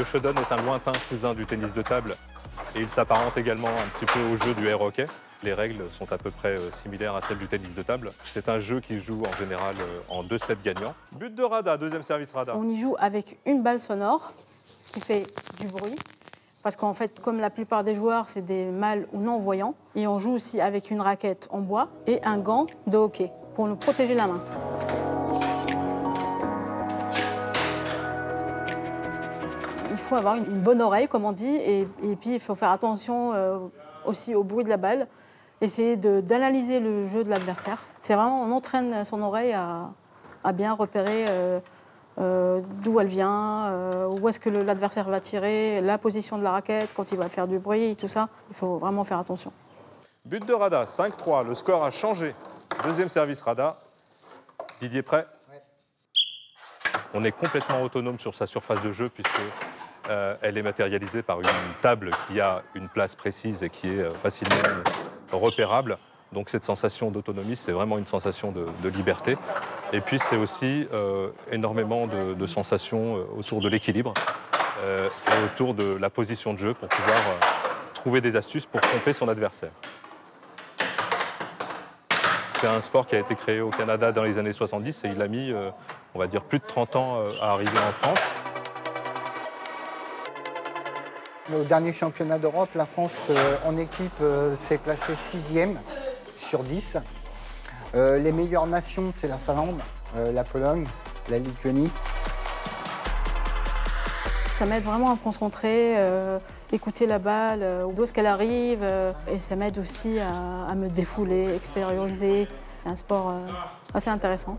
showdown est un lointain cousin du tennis de table et il s'apparente également un petit peu au jeu du air hockey. Les règles sont à peu près similaires à celles du tennis de table. C'est un jeu qui joue en général en 2 sets gagnants. But de Rada, deuxième service Rada. On y joue avec une balle sonore qui fait du bruit. Parce qu'en fait, comme la plupart des joueurs, c'est des mâles ou non-voyants. Et on joue aussi avec une raquette en bois et un gant de hockey pour nous protéger la main. Il faut avoir une bonne oreille, comme on dit, et puis il faut faire attention aussi au bruit de la balle. Essayer d'analyser le jeu de l'adversaire. C'est vraiment, on entraîne son oreille à bien repérer d'où elle vient, où est-ce que l'adversaire va tirer, la position de la raquette, quand il va faire du bruit, tout ça. Il faut vraiment faire attention. But de Rada, 5-3. Le score a changé. Deuxième service Rada. Didier prêt? Ouais. On est complètement autonome sur sa surface de jeu puisque elle est matérialisée par une table qui a une place précise et qui est facilement repérable. Donc cette sensation d'autonomie, c'est vraiment une sensation de liberté. Et puis c'est aussi énormément de sensations autour de l'équilibre et autour de la position de jeu pour pouvoir trouver des astuces pour tromper son adversaire. C'est un sport qui a été créé au Canada dans les années 70 et il a mis, on va dire, plus de 30 ans à arriver en France. Au dernier championnat d'Europe, la France en équipe s'est classée 6e sur 10. Les meilleures nations, c'est la Finlande, la Pologne, la Lituanie. Ça m'aide vraiment à me concentrer, écouter la balle, d'où est-ce qu'elle arrive. Et ça m'aide aussi à me défouler, extérioriser. C'est un sport assez intéressant.